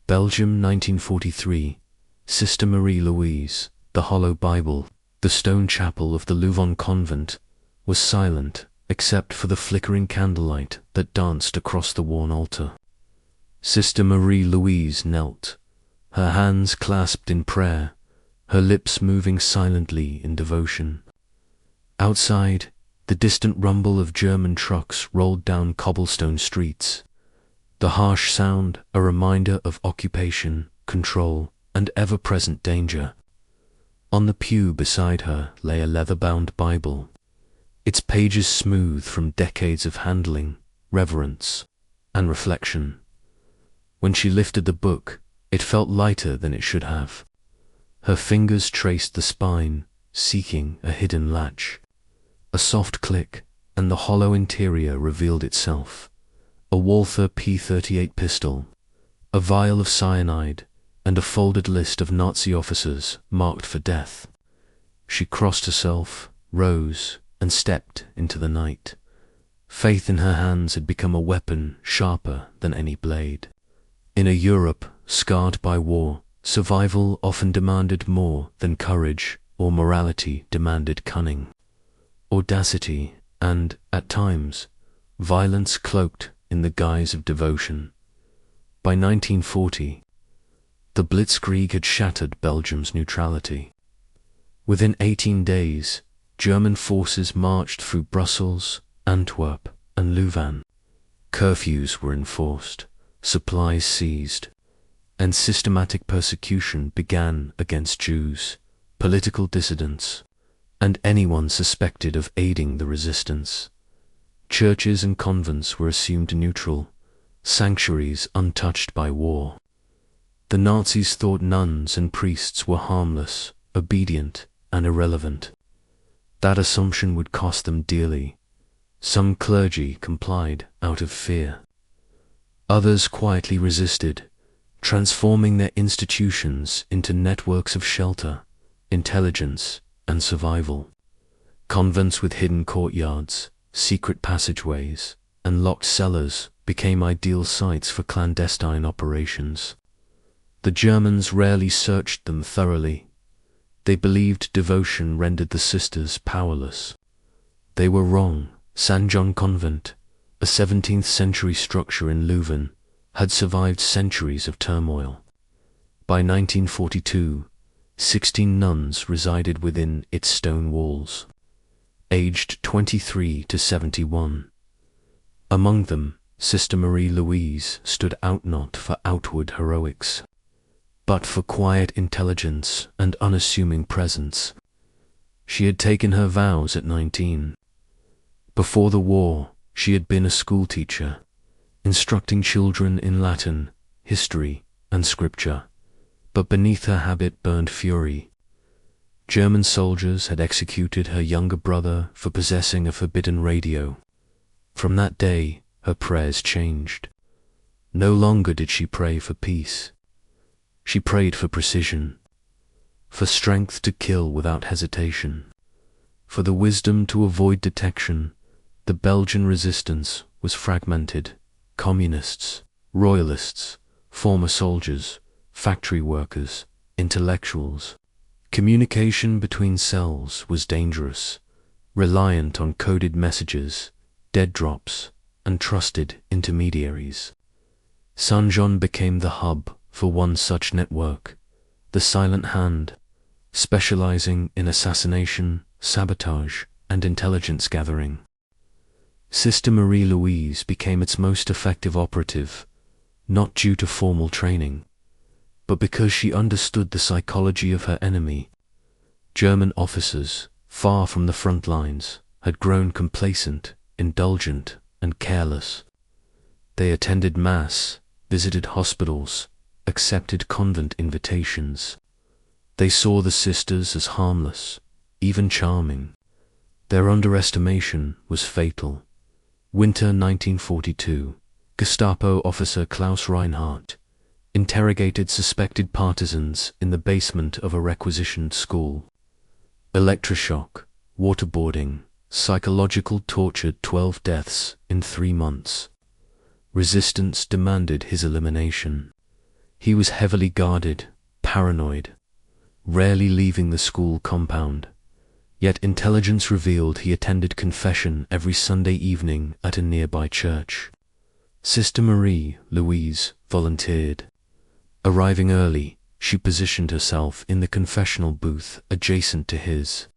Belgium, 1943. Sister Marie-Louise, the Hollow Bible, the stone chapel of the Louvain convent, was silent except for the flickering candlelight that danced across the worn altar. Sister Marie-Louise knelt, her hands clasped in prayer, her lips moving silently in devotion. Outside, the distant rumble of German trucks rolled down cobblestone streets, the harsh sound a reminder of occupation, control, and ever-present danger. On the pew beside her lay a leather-bound Bible, its pages smooth from decades of handling, reverence, and reflection. When she lifted the book, it felt lighter than it should have. Her fingers traced the spine, seeking a hidden latch. A soft click, and the hollow interior revealed itself. A Walther P38 pistol, a vial of cyanide, and a folded list of Nazi officers marked for death. She crossed herself, rose, and stepped into the night. Faith in her hands had become a weapon sharper than any blade. In a Europe scarred by war, survival often demanded more than courage, or morality demanded cunning, audacity, and, at times, violence cloaked in the guise of devotion. By 1940, the Blitzkrieg had shattered Belgium's neutrality. Within 18 days, German forces marched through Brussels, Antwerp, and Louvain. Curfews were enforced, supplies seized, and systematic persecution began against Jews, political dissidents, and anyone suspected of aiding the resistance. Churches and convents were assumed neutral, sanctuaries untouched by war. The Nazis thought nuns and priests were harmless, obedient, and irrelevant. That assumption would cost them dearly. Some clergy complied out of fear. Others quietly resisted, transforming their institutions into networks of shelter, intelligence, and survival. Convents with hidden courtyards, secret passageways, and locked cellars became ideal sites for clandestine operations. The Germans rarely searched them thoroughly. They believed devotion rendered the sisters powerless. They were wrong. St. John Convent, a 17th-century structure in Louvain, had survived centuries of turmoil. By 1942, 16 nuns resided within its stone walls, aged 23 to 71. Among them, Sister Marie-Louise stood out not for outward heroics, but for quiet intelligence and unassuming presence. She had taken her vows at 19. Before the war, she had been a schoolteacher, instructing children in Latin, history, and scripture, but beneath her habit burned fury. German soldiers had executed her younger brother for possessing a forbidden radio. From that day, her prayers changed. No longer did she pray for peace. She prayed for precision, for strength to kill without hesitation, for the wisdom to avoid detection. The Belgian resistance was fragmented. Communists, royalists, former soldiers, factory workers, intellectuals. Communication between cells was dangerous, reliant on coded messages, dead drops, and trusted intermediaries. St. John became the hub for one such network, the Silent Hand, specializing in assassination, sabotage, and intelligence gathering. Sister Marie-Louise became its most effective operative, not due to formal training, but because she understood the psychology of her enemy. German officers, far from the front lines, had grown complacent, indulgent, and careless. They attended Mass, visited hospitals, accepted convent invitations. They saw the sisters as harmless, even charming. Their underestimation was fatal. Winter 1942, Gestapo officer Klaus Reinhardt interrogated suspected partisans in the basement of a requisitioned school. Electroshock, waterboarding, psychological torture, 12 deaths in 3 months. Resistance demanded his elimination. He was heavily guarded, paranoid, rarely leaving the school compound. Yet intelligence revealed he attended confession every Sunday evening at a nearby church. Sister Marie Louise volunteered. Arriving early, she positioned herself in the confessional booth adjacent to his.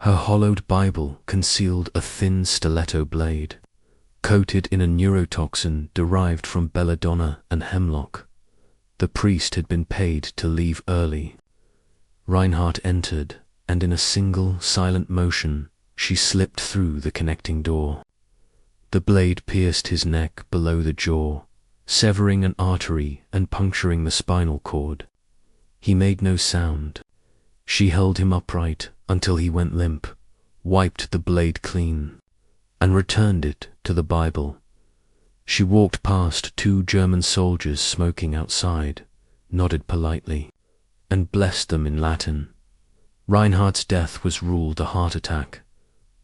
Her hollowed Bible concealed a thin stiletto blade, coated in a neurotoxin derived from belladonna and hemlock. The priest had been paid to leave early. Reinhardt entered, and in a single, silent motion, she slipped through the connecting door. The blade pierced his neck below the jaw, severing an artery and puncturing the spinal cord. He made no sound. She held him upright until he went limp, wiped the blade clean, and returned it to the Bible. She walked past 2 German soldiers smoking outside, nodded politely, and blessed them in Latin. Reinhardt's death was ruled a heart attack.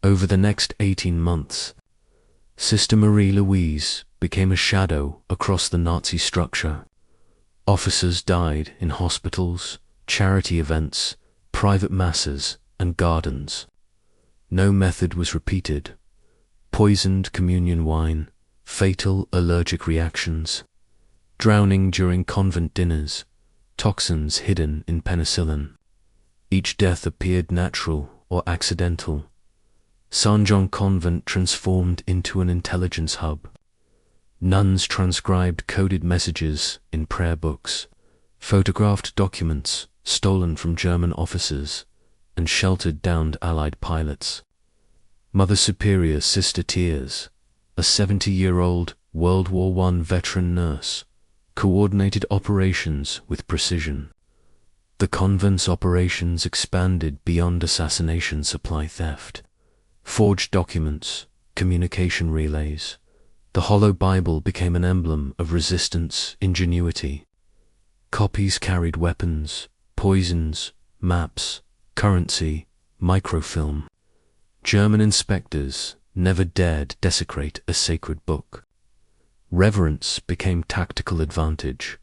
Over the next 18 months, Sister Marie Louise became a shadow across the Nazi structure. Officers died in hospitals, charity events, private masses, and gardens. No method was repeated. Poisoned communion wine, fatal allergic reactions, drowning during convent dinners, toxins hidden in penicillin. Each death appeared natural or accidental. St. John Convent transformed into an intelligence hub. Nuns transcribed coded messages in prayer books, photographed documents stolen from German officers, and sheltered downed Allied pilots. Mother Superior Sister Tears, a 70-year-old World War I veteran nurse, coordinated operations with precision. The convent's operations expanded beyond assassination supply theft. Forged documents, communication relays. The hollow Bible became an emblem of resistance, ingenuity. Copies carried weapons, poisons, maps, currency, microfilm. German inspectors never dared desecrate a sacred book. Reverence became tactical advantage.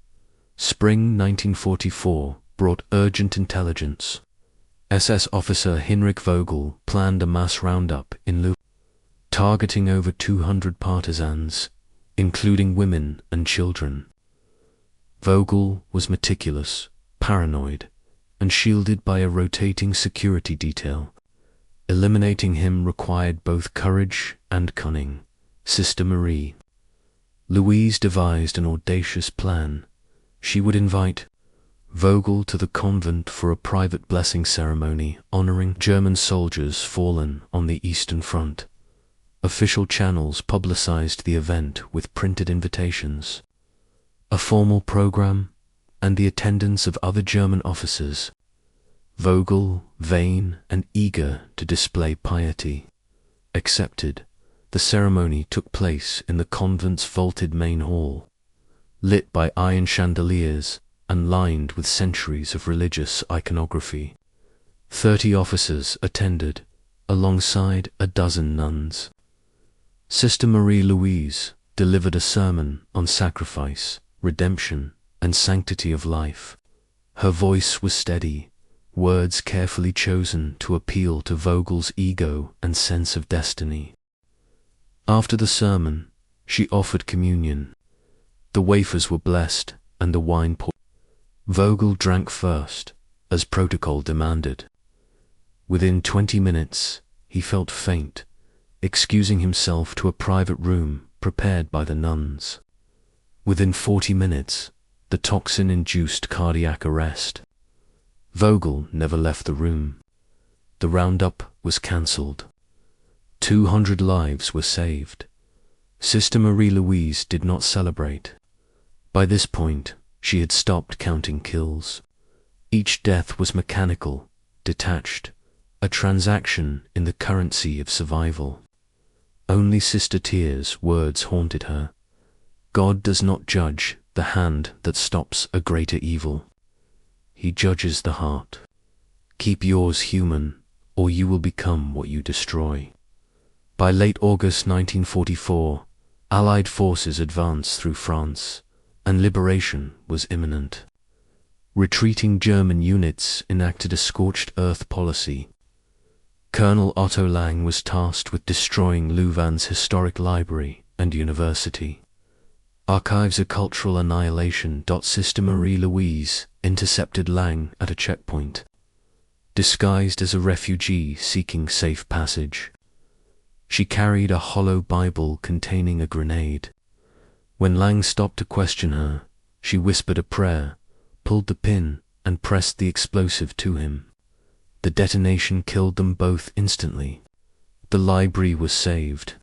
Spring 1944 brought urgent intelligence. SS officer Hinrich Vogel planned a mass roundup in Louvain, targeting over 200 partisans, including women and children. Vogel was meticulous, paranoid, and shielded by a rotating security detail. Eliminating him required both courage and cunning. Sister Marie Louise devised an audacious plan. She would invite Vogel to the convent for a private blessing ceremony honoring German soldiers fallen on the Eastern Front. Official channels publicized the event with printed invitations, a formal program, and the attendance of other German officers. Vogel, vain and eager to display piety, accepted. The ceremony took place in the convent's vaulted main hall, lit by iron chandeliers and lined with centuries of religious iconography. 30 officers attended, alongside a dozen nuns. Sister Marie Louise delivered a sermon on sacrifice, redemption, and sanctity of life. Her voice was steady, words carefully chosen to appeal to Vogel's ego and sense of destiny. After the sermon, she offered communion. The wafers were blessed and the wine poured. Vogel drank first, as protocol demanded. Within 20 minutes, he felt faint, excusing himself to a private room prepared by the nuns. Within 40 minutes, the toxin-induced cardiac arrest. Vogel never left the room. The roundup was cancelled. 200 lives were saved. Sister Marie Louise did not celebrate. By this point, she had stopped counting kills. Each death was mechanical, detached, a transaction in the currency of survival. Only Sister Tears' words haunted her. God does not judge the hand that stops a greater evil. He judges the heart. Keep yours human, or you will become what you destroy. By late August 1944, Allied forces advanced through France, and liberation was imminent. Retreating German units enacted a scorched earth policy. Colonel Otto Lang was tasked with destroying Louvain's historic library and university. Archives of Cultural Annihilation. Sister Marie-Louise intercepted Lang at a checkpoint, disguised as a refugee seeking safe passage. She carried a hollow Bible containing a grenade. When Lang stopped to question her, she whispered a prayer, pulled the pin, and pressed the explosive to him. The detonation killed them both instantly. The library was saved.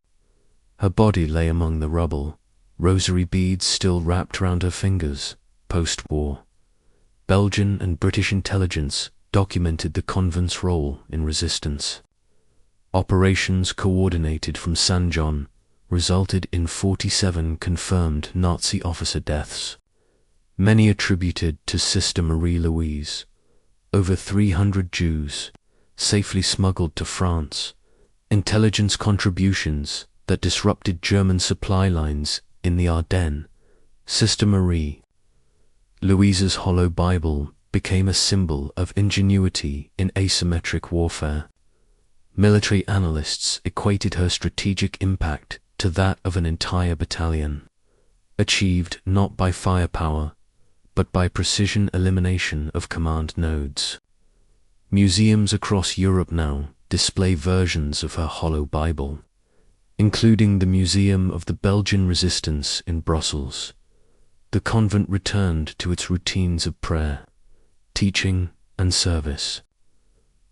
Her body lay among the rubble, rosary beads still wrapped round her fingers. Post-war, Belgian and British intelligence documented the convent's role in resistance. Operations coordinated from St. John resulted in 47 confirmed Nazi officer deaths, many attributed to Sister Marie-Louise. Over 300 Jews safely smuggled to France. Intelligence contributions that disrupted German supply lines in the Ardennes. Sister Marie-Louise's hollow Bible became a symbol of ingenuity in asymmetric warfare. Military analysts equated her strategic impact to that of an entire battalion, achieved not by firepower, but by precision elimination of command nodes. Museums across Europe now display versions of her hollow Bible, including the Museum of the Belgian Resistance in Brussels. The convent returned to its routines of prayer, teaching, and service.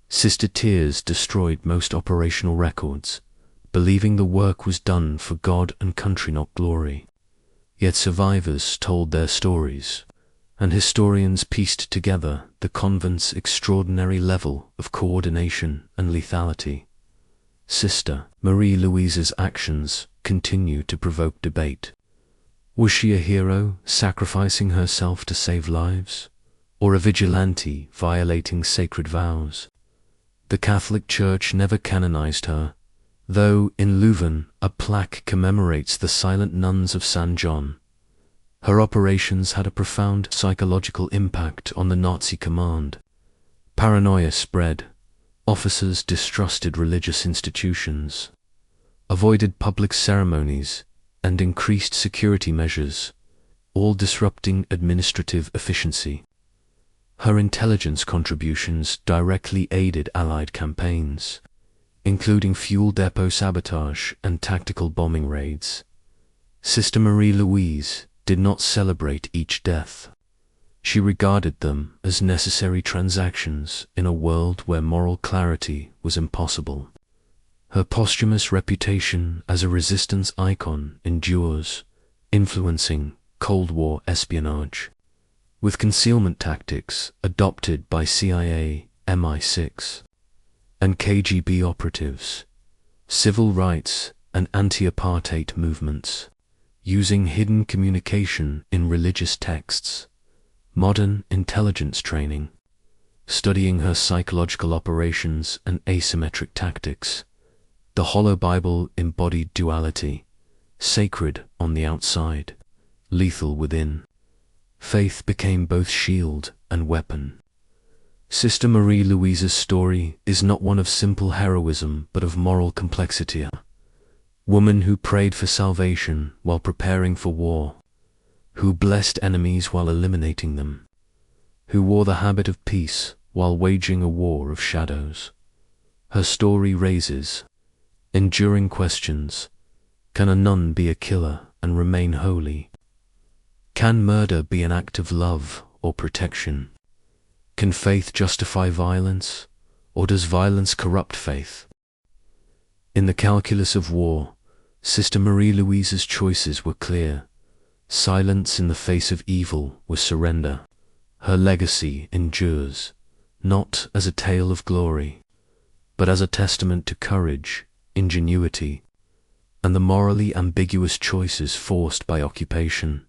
Sister Tears destroyed most operational records, believing the work was done for God and country, not glory. Yet survivors told their stories, and historians pieced together the convent's extraordinary level of coordination and lethality. Sister Marie-Louise's actions continue to provoke debate. Was she a hero sacrificing herself to save lives, or a vigilante violating sacred vows? The Catholic Church never canonized her, though in Louvain a plaque commemorates the silent nuns of St. John. Her operations had a profound psychological impact on the Nazi command. Paranoia spread. Officers distrusted religious institutions, avoided public ceremonies, and increased security measures, all disrupting administrative efficiency. Her intelligence contributions directly aided Allied campaigns, including fuel depot sabotage and tactical bombing raids. Sister Marie-Louise did not celebrate each death. She regarded them as necessary transactions in a world where moral clarity was impossible. Her posthumous reputation as a resistance icon endures, influencing Cold War espionage, with concealment tactics adopted by CIA, MI6, and KGB operatives, civil rights and anti-apartheid movements, using hidden communication in religious texts. Modern intelligence training, studying her psychological operations and asymmetric tactics. The hollow Bible embodied duality, sacred on the outside, lethal within. Faith became both shield and weapon. Sister Marie-Louise's story is not one of simple heroism, but of moral complexity. Woman who prayed for salvation while preparing for war, who blessed enemies while eliminating them, who wore the habit of peace while waging a war of shadows. Her story raises enduring questions. Can a nun be a killer and remain holy? Can murder be an act of love or protection? Can faith justify violence, or does violence corrupt faith? In the calculus of war, Sister Marie-Louise's choices were clear. Silence in the face of evil was surrender. Her legacy endures, not as a tale of glory, but as a testament to courage, ingenuity, and the morally ambiguous choices forced by occupation.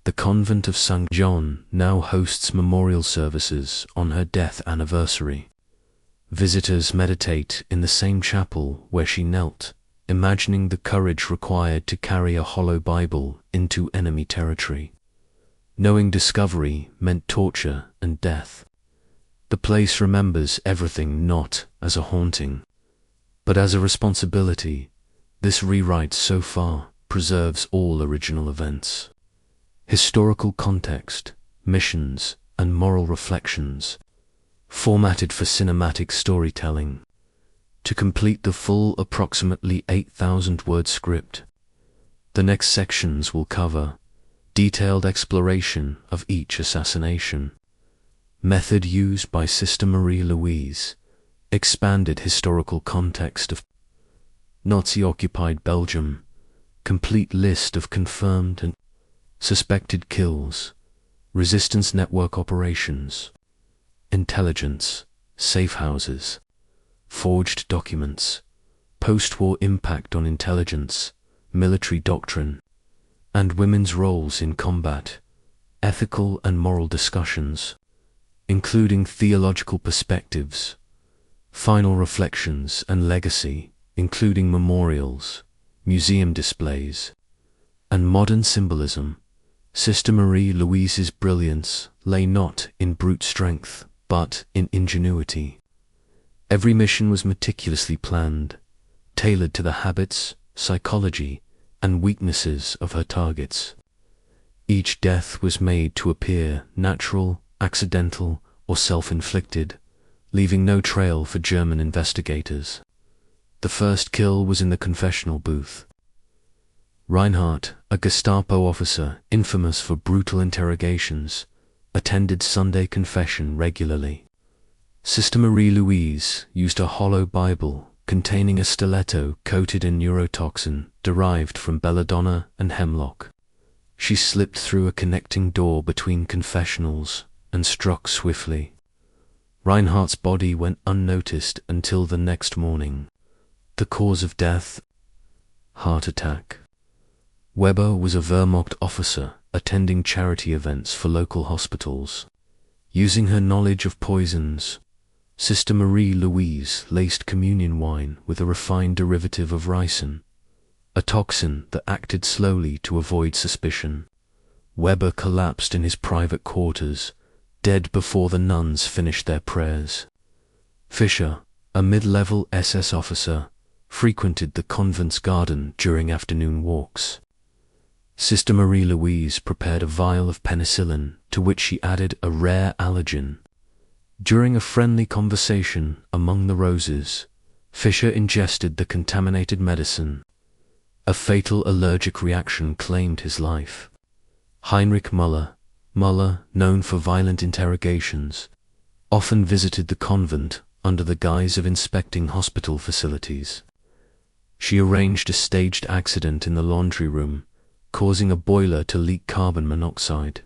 The convent of St. John now hosts memorial services on her death anniversary. Visitors meditate in the same chapel where she knelt, imagining the courage required to carry a hollow Bible into enemy territory. knowing discovery meant torture and death. The place remembers everything not as a haunting, but as a responsibility. This rewrite so far preserves all original events. Historical context, missions, and moral reflections, formatted for cinematic storytelling. To complete the full approximately 8,000-word script, the next sections will cover detailed exploration of each assassination, method used by Sister Marie-Louise, expanded historical context of Nazi-occupied Belgium, complete list of confirmed and suspected kills, resistance network operations, intelligence, safe houses, forged documents, post-war impact on intelligence, military doctrine, and women's roles in combat, ethical and moral discussions, including theological perspectives, final reflections and legacy, including memorials, museum displays, and modern symbolism. Sister Marie-Louise's brilliance lay not in brute strength, but in ingenuity. Every mission was meticulously planned, tailored to the habits, psychology, and weaknesses of her targets. Each death was made to appear natural, accidental, or self-inflicted, leaving no trail for German investigators. The first kill was in the confessional booth. Reinhardt, a Gestapo officer infamous for brutal interrogations, attended Sunday confession regularly. Sister Marie-Louise used a hollow Bible containing a stiletto coated in neurotoxin derived from belladonna and hemlock. She slipped through a connecting door between confessionals and struck swiftly. Reinhardt's body went unnoticed until the next morning. The cause of death? Heart attack. Weber was a Wehrmacht officer attending charity events for local hospitals. Using her knowledge of poisons, Sister Marie-Louise laced communion wine with a refined derivative of ricin, a toxin that acted slowly to avoid suspicion. Weber collapsed in his private quarters, dead before the nuns finished their prayers. Fischer, a mid-level SS officer, frequented the convent's garden during afternoon walks. Sister Marie-Louise prepared a vial of penicillin to which she added a rare allergen. During a friendly conversation among the roses, Fischer ingested the contaminated medicine. A fatal allergic reaction claimed his life. Heinrich Müller, known for violent interrogations, often visited the convent under the guise of inspecting hospital facilities. She arranged a staged accident in the laundry room, causing a boiler to leak carbon monoxide.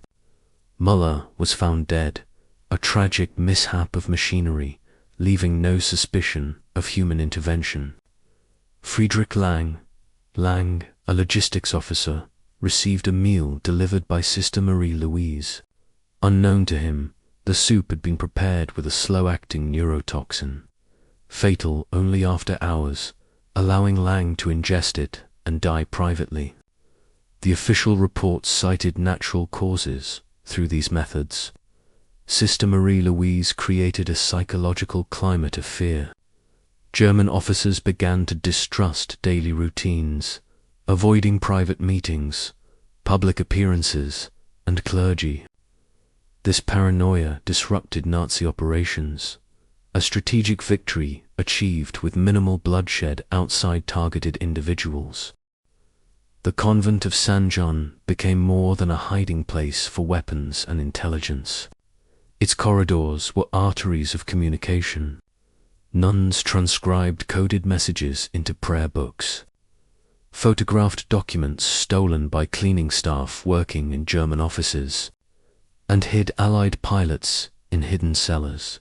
Müller was found dead, a tragic mishap of machinery, leaving no suspicion of human intervention. Friedrich Lang, a logistics officer, received a meal delivered by Sister Marie-Louise. Unknown to him, the soup had been prepared with a slow-acting neurotoxin, fatal only after hours, allowing Lang to ingest it and die privately. The official reports cited natural causes through these methods. Sister Marie-Louise created a psychological climate of fear. German officers began to distrust daily routines, avoiding private meetings, public appearances, and clergy. This paranoia disrupted Nazi operations, a strategic victory achieved with minimal bloodshed outside targeted individuals. The convent of St. John became more than a hiding place for weapons and intelligence. Its corridors were arteries of communication. Nuns transcribed coded messages into prayer books, photographed documents stolen by cleaning staff working in German offices, and hid Allied pilots in hidden cellars.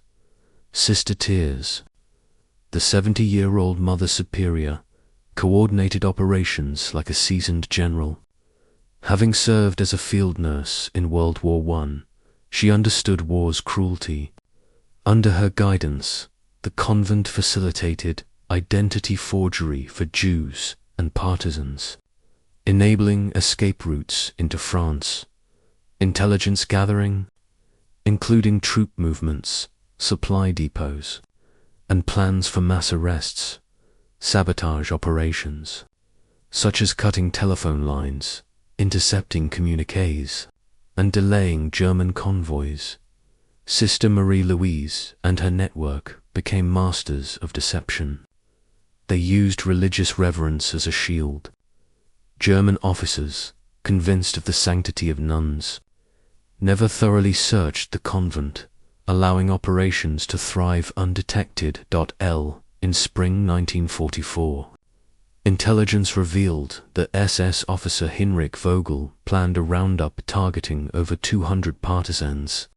Sister Tears, the 70-year-old Mother Superior, coordinated operations like a seasoned general. Having served as a field nurse in World War I, she understood war's cruelty. Under her guidance, the convent facilitated identity forgery for Jews and partisans, enabling escape routes into France. intelligence gathering, including troop movements, supply depots, and plans for mass arrests, sabotage operations, such as cutting telephone lines, intercepting communiques, and delaying German convoys. Sister Marie-Louise and her network became masters of deception. They used religious reverence as a shield. German officers, convinced of the sanctity of nuns, never thoroughly searched the convent, allowing operations to thrive undetected. In spring 1944, intelligence revealed that SS officer Hinrich Vogel planned a roundup targeting over 200 partisans.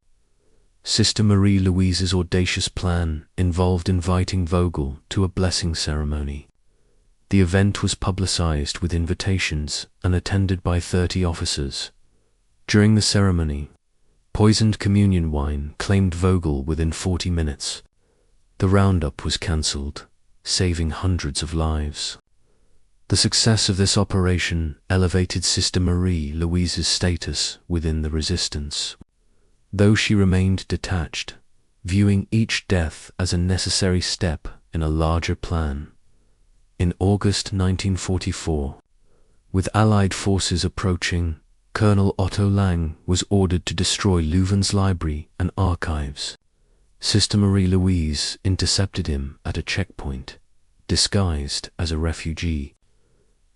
Sister Marie-Louise's audacious plan involved inviting Vogel to a blessing ceremony. The event was publicized with invitations and attended by 30 officers. During the ceremony, poisoned communion wine claimed Vogel within 40 minutes. The roundup was cancelled, saving hundreds of lives. The success of this operation elevated Sister Marie-Louise's status within the resistance, though she remained detached, viewing each death as a necessary step in a larger plan. In August 1944, with Allied forces approaching, Colonel Otto Lang was ordered to destroy Leuven's library and archives. Sister Marie-Louise intercepted him at a checkpoint, disguised as a refugee.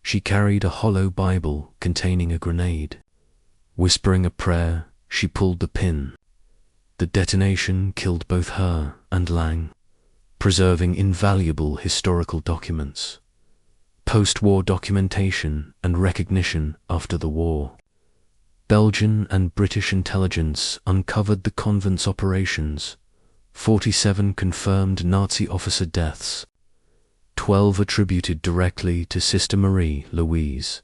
She carried a hollow Bible containing a grenade. Whispering a prayer, she pulled the pin. The detonation killed both her and Lang, preserving invaluable historical documents, post-war documentation and recognition after the war. Belgian and British intelligence uncovered the convent's operations. 47 confirmed Nazi officer deaths, 12 attributed directly to Sister Marie-Louise.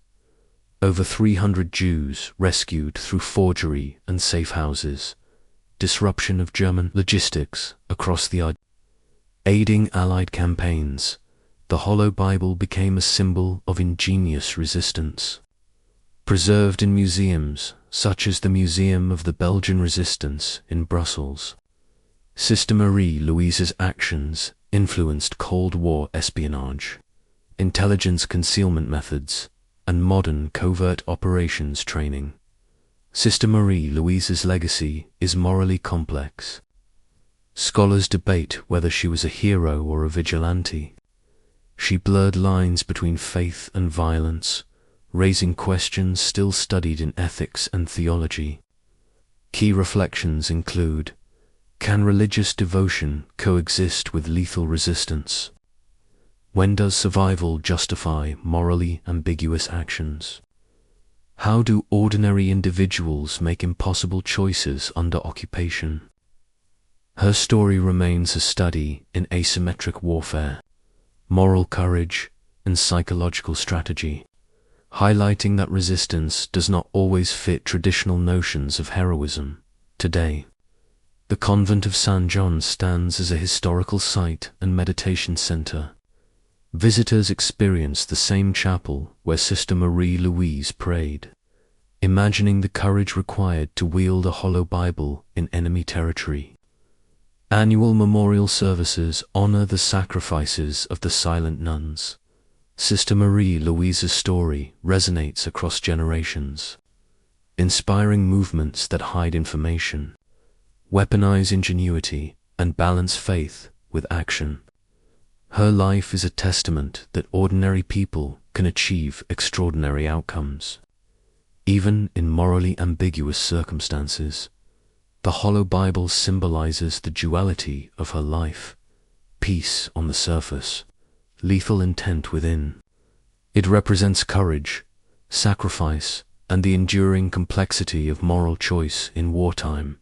Over 300 Jews rescued through forgery and safe houses. Disruption of German logistics across the aiding Allied campaigns. The Hollow Bible became a symbol of ingenious resistance. Preserved in museums such as the Museum of the Belgian Resistance in Brussels. Sister Marie-Louise's actions influenced Cold War espionage, intelligence concealment methods, and modern covert operations training. Sister Marie-Louise's legacy is morally complex. Scholars debate whether she was a hero or a vigilante. She blurred lines between faith and violence, raising questions still studied in ethics and theology. Key reflections include: can religious devotion coexist with lethal resistance? When does survival justify morally ambiguous actions? How do ordinary individuals make impossible choices under occupation? Her story remains a study in asymmetric warfare, moral courage, and psychological strategy, highlighting that resistance does not always fit traditional notions of heroism. Today, the Convent of St. John stands as a historical site and meditation center. Visitors experience the same chapel where Sister Marie-Louise prayed, imagining the courage required to wield a hollow Bible in enemy territory. Annual memorial services honor the sacrifices of the silent nuns. Sister Marie-Louise's story resonates across generations, inspiring movements that hide information, weaponize ingenuity, and balance faith with action. Her life is a testament that ordinary people can achieve extraordinary outcomes, even in morally ambiguous circumstances. The Hollow Bible symbolizes the duality of her life: peace on the surface, lethal intent within. It represents courage, sacrifice, and the enduring complexity of moral choice in wartime.